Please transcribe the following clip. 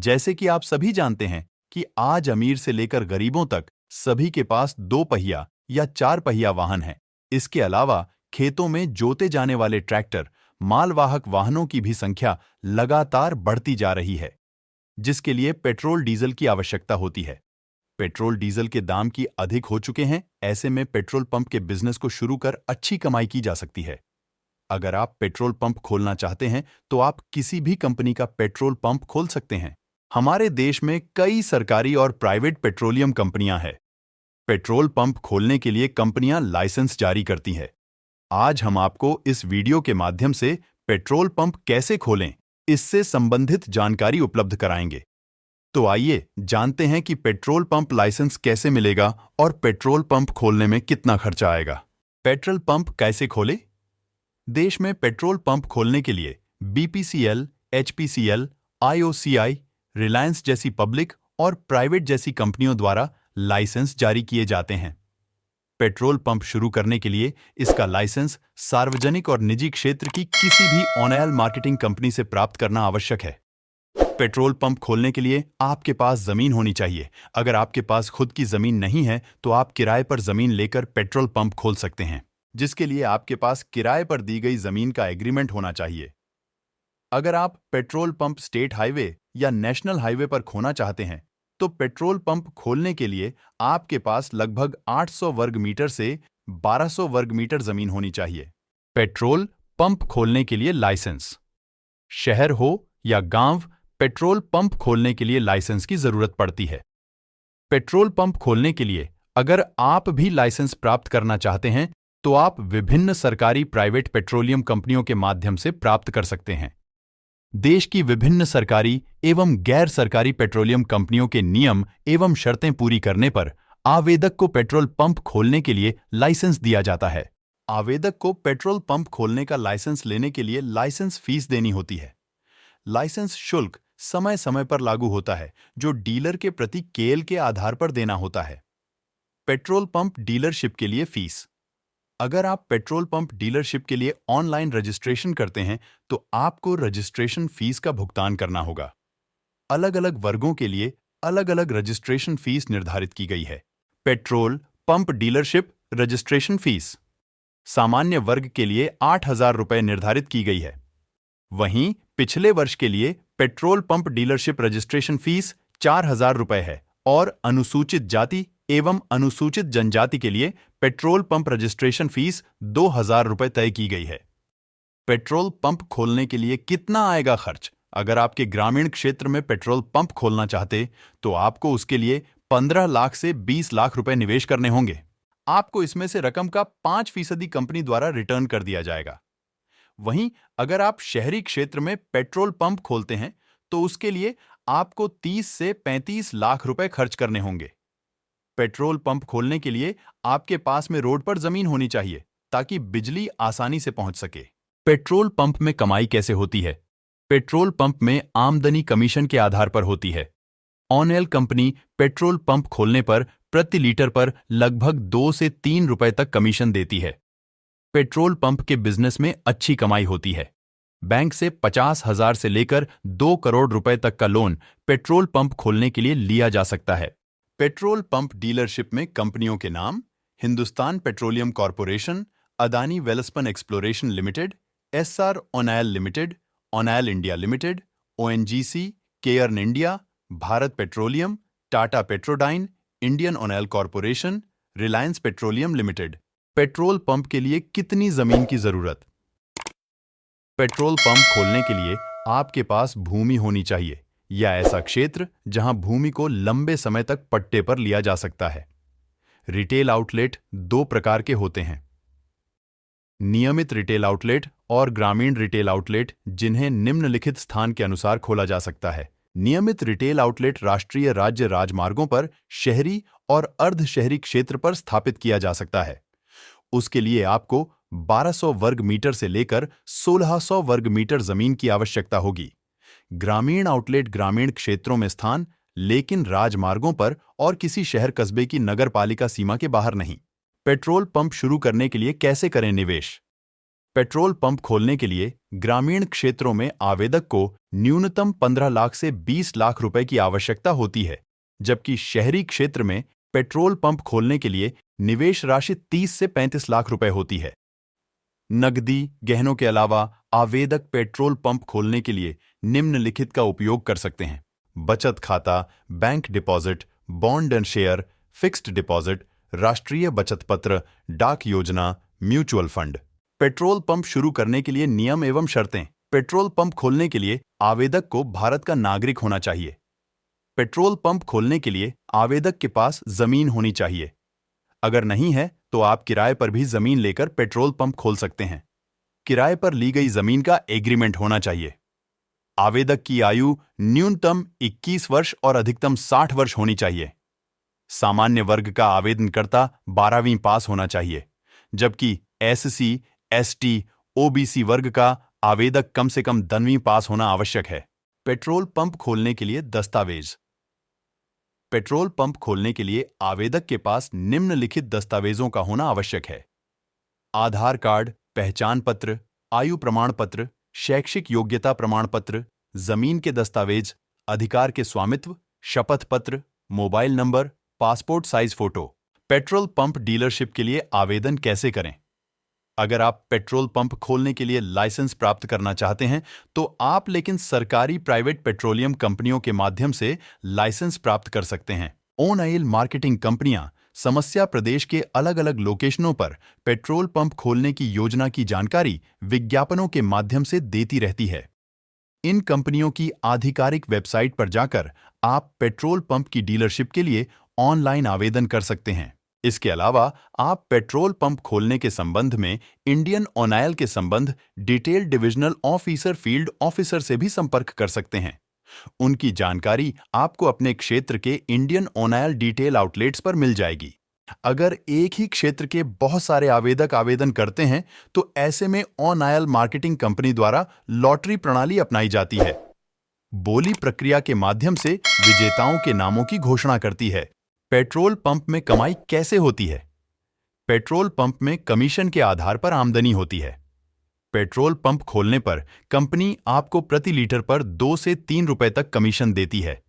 जैसे कि आप सभी जानते हैं कि आज अमीर से लेकर गरीबों तक सभी के पास 2 पहिया या 4 पहिया वाहन है। इसके अलावा खेतों में जोते जाने वाले ट्रैक्टर, मालवाहक वाहनों की भी संख्या लगातार बढ़ती जा रही है, जिसके लिए पेट्रोल डीजल की आवश्यकता होती है। पेट्रोल डीजल के दाम की अधिक हो चुके हैं, ऐसे में पेट्रोल पंप के बिजनेस को शुरू कर अच्छी कमाई की जा सकती है। अगर आप पेट्रोल पंप खोलना चाहते हैं तो आप किसी भी कंपनी का पेट्रोल पंप खोल सकते हैं। हमारे देश में कई सरकारी और प्राइवेट पेट्रोलियम कंपनियां हैं। पेट्रोल पंप खोलने के लिए कंपनियां लाइसेंस जारी करती हैं। आज हम आपको इस वीडियो के माध्यम से पेट्रोल पंप कैसे खोलें, इससे संबंधित जानकारी उपलब्ध कराएंगे। तो आइए जानते हैं कि पेट्रोल पंप लाइसेंस कैसे मिलेगा और पेट्रोल पंप खोलने में कितना खर्चा आएगा। पेट्रोल पंप कैसे खोले? देश में पेट्रोल पंप खोलने के लिए बीपीसीएल, एचपीसीएल, आईओसीआई, रिलायंस जैसी पब्लिक और प्राइवेट जैसी कंपनियों द्वारा लाइसेंस जारी किए जाते हैं। पेट्रोल पंप शुरू करने के लिए इसका लाइसेंस सार्वजनिक और निजी क्षेत्र की किसी भी ऑनलाइन मार्केटिंग कंपनी से प्राप्त करना आवश्यक है। पेट्रोल पंप खोलने के लिए आपके पास जमीन होनी चाहिए। अगर आपके पास खुद की जमीन नहीं है तो आप किराए पर जमीन लेकर पेट्रोल पंप खोल सकते हैं, जिसके लिए आपके पास किराए पर दी गई जमीन का एग्रीमेंट होना चाहिए। अगर आप पेट्रोल पंप स्टेट हाईवे या नेशनल हाईवे पर खोलना चाहते हैं तो पेट्रोल पंप खोलने के लिए आपके पास लगभग 800 वर्ग मीटर से 1200 वर्ग मीटर जमीन होनी चाहिए। पेट्रोल पंप खोलने के लिए लाइसेंस। शहर हो या गांव, पेट्रोल पंप खोलने के लिए लाइसेंस की जरूरत पड़ती है। पेट्रोल पंप खोलने के लिए अगर आप भी लाइसेंस प्राप्त करना चाहते हैं तो आप विभिन्न सरकारी प्राइवेट पेट्रोलियम कंपनियों के माध्यम से प्राप्त कर सकते हैं। देश की विभिन्न सरकारी एवं गैर सरकारी पेट्रोलियम कंपनियों के नियम एवं शर्तें पूरी करने पर आवेदक को पेट्रोल पंप खोलने के लिए लाइसेंस दिया जाता है। आवेदक को पेट्रोल पंप खोलने का लाइसेंस लेने के लिए लाइसेंस फीस देनी होती है। लाइसेंस शुल्क समय समय पर लागू होता है, जो डीलर के प्रति केल के आधार पर देना होता है। पेट्रोल पंप डीलरशिप के लिए फीस। अगर आप पेट्रोल पंप डीलरशिप के लिए ऑनलाइन रजिस्ट्रेशन करते हैं तो आपको रजिस्ट्रेशन फीस का भुगतान करना होगा। अलग अलग वर्गों के लिए अलग अलग रजिस्ट्रेशन फीस निर्धारित की गई है। Petrol pump dealership registration fees सामान्य वर्ग के लिए 8,000 रुपये निर्धारित की गई है। वहीं पिछले वर्ष के लिए petrol pump dealership registration fees 4,000 रुपये है और अनुसूचित जाति एवं अनुसूचित जनजाति के लिए पेट्रोल पंप रजिस्ट्रेशन फीस 2,000 रुपये तय की गई है। पेट्रोल पंप खोलने के लिए कितना आएगा खर्च? अगर आपके ग्रामीण क्षेत्र में पेट्रोल पंप खोलना चाहते तो आपको उसके लिए 15 लाख से 20 लाख रुपए निवेश करने होंगे। आपको इसमें से रकम का 5% कंपनी द्वारा रिटर्न कर दिया जाएगा। वहीं अगर आप शहरी क्षेत्र में पेट्रोल पंप खोलते हैं तो उसके लिए आपको 30 से 35 लाख रुपए खर्च करने होंगे। पेट्रोल पंप खोलने के लिए आपके पास में रोड पर जमीन होनी चाहिए ताकि बिजली आसानी से पहुंच सके। पेट्रोल पंप में कमाई कैसे होती है? पेट्रोल पंप में आमदनी कमीशन के आधार पर होती है। ऑनएल कंपनी पेट्रोल पंप खोलने पर प्रति लीटर पर लगभग 2 से 3 रुपए तक कमीशन देती है। पेट्रोल पंप के बिजनेस में अच्छी कमाई होती है। बैंक से 50,000 से लेकर 2 करोड़ रुपए तक का लोन पेट्रोल पंप खोलने के लिए लिया जा सकता है। पेट्रोल पंप डीलरशिप में कंपनियों के नाम: Hindustan petroleum corporation, Adani Welspun exploration limited, Essar oil limited, oil India limited, ONGC, Cairn India, Bharat petroleum, Tata Petrodyne, Indian oil corporation, Reliance petroleum limited. Petrol pump के लिए कितनी जमीन की जरूरत? पेट्रोल पंप खोलने के लिए आपके पास भूमि होनी चाहिए या ऐसा क्षेत्र जहां भूमि को लंबे समय तक पट्टे पर लिया जा सकता है। रिटेल आउटलेट 2 प्रकार के होते हैं: नियमित रिटेल आउटलेट और ग्रामीण रिटेल आउटलेट, जिन्हें निम्नलिखित स्थान के अनुसार खोला जा सकता है। नियमित रिटेल आउटलेट राष्ट्रीय राज्य राजमार्गों पर शहरी और अर्ध शहरी क्षेत्र पर स्थापित किया जा सकता है। उसके लिए आपको 1200 वर्ग मीटर से लेकर 1600 वर्ग मीटर जमीन की आवश्यकता होगी। ग्रामीण आउटलेट ग्रामीण क्षेत्रों में स्थान, लेकिन राजमार्गों पर और किसी शहर कस्बे की नगर पालिका सीमा के बाहर नहीं। पेट्रोल पंप शुरू करने के लिए कैसे करें निवेश? पेट्रोल पंप खोलने के लिए ग्रामीण क्षेत्रों में आवेदक को न्यूनतम 15 लाख से 20 लाख रुपए की आवश्यकता होती है, जबकि शहरी क्षेत्र में पेट्रोल पंप खोलने के लिए निवेश राशि 30 से 35 लाख रुपए होती है। नकदी गहनों के अलावा आवेदक पेट्रोल पंप खोलने के लिए निम्नलिखित का उपयोग कर सकते हैं: बचत खाता, bank deposit, bond and share, fixed deposit, राष्ट्रीय बचत पत्र, डाक योजना, म्यूचुअल फंड। पेट्रोल पंप शुरू करने के लिए नियम एवं शर्तें। पेट्रोल पंप खोलने के लिए आवेदक को भारत का नागरिक होना चाहिए। पेट्रोल पंप खोलने के लिए आवेदक के पास जमीन होनी चाहिए। अगर नहीं है तो आप किराए पर भी जमीन लेकर पेट्रोल पंप खोल सकते हैं। किराए पर ली गई जमीन का एग्रीमेंट होना चाहिए। आवेदक की आयु न्यूनतम 21 वर्ष और अधिकतम 60 वर्ष होनी चाहिए। सामान्य वर्ग का आवेदनकर्ता 12वीं पास होना चाहिए, जबकि SC, ST, OBC वर्ग का आवेदक कम से कम 10वीं पास होना आवश्यक है। पेट्रोल पंप खोलने के लिए दस्तावेज। पेट्रोल पंप खोलने के लिए आवेदक के पास निम्नलिखित दस्तावेजों का होना आवश्यक है: आधार कार्ड, पहचान पत्र, आयु प्रमाण पत्र, शैक्षिक योग्यता प्रमाण पत्र, जमीन के दस्तावेज, अधिकार के स्वामित्व, शपथ पत्र, mobile number, passport size photo. Petrol pump dealership के लिए आवेदन कैसे करें? अगर आप पेट्रोल पंप खोलने के लिए लाइसेंस प्राप्त करना चाहते हैं तो आप लेकिन सरकारी प्राइवेट पेट्रोलियम कंपनियों के माध्यम से लाइसेंस प्राप्त कर सकते हैं। ऑन ऑयल मार्केटिंग कंपनियां समस्या प्रदेश के अलग अलग लोकेशनों पर पेट्रोल पंप खोलने की योजना की जानकारी विज्ञापनों के माध्यम से देती रहती है। इन कंपनियों की आधिकारिक वेबसाइट पर जाकर आप पेट्रोल पंप की डीलरशिप के लिए ऑनलाइन आवेदन कर सकते हैं। इसके अलावा आप पेट्रोल पंप खोलने के संबंध में इंडियन ऑन ऑयल के संबंध detail divisional officer field officer से भी संपर्क कर सकते हैं। उनकी जानकारी आपको अपने क्षेत्र के Indian on oil detail outlets पर मिल जाएगी। अगर एक ही क्षेत्र के बहुत सारे आवेदक आवेदन करते हैं तो ऐसे में ऑन ऑयल मार्केटिंग कंपनी द्वारा लॉटरी प्रणाली अपनाई जाती है। बोली प्रक्रिया के माध्यम से विजेताओं के नामों की घोषणा करती है। पेट्रोल पंप में कमाई कैसे होती है? पेट्रोल पंप में कमीशन के आधार पर आमदनी होती है। पेट्रोल पंप खोलने पर कंपनी आपको प्रति लीटर पर 2 से 3 रुपए तक कमीशन देती है।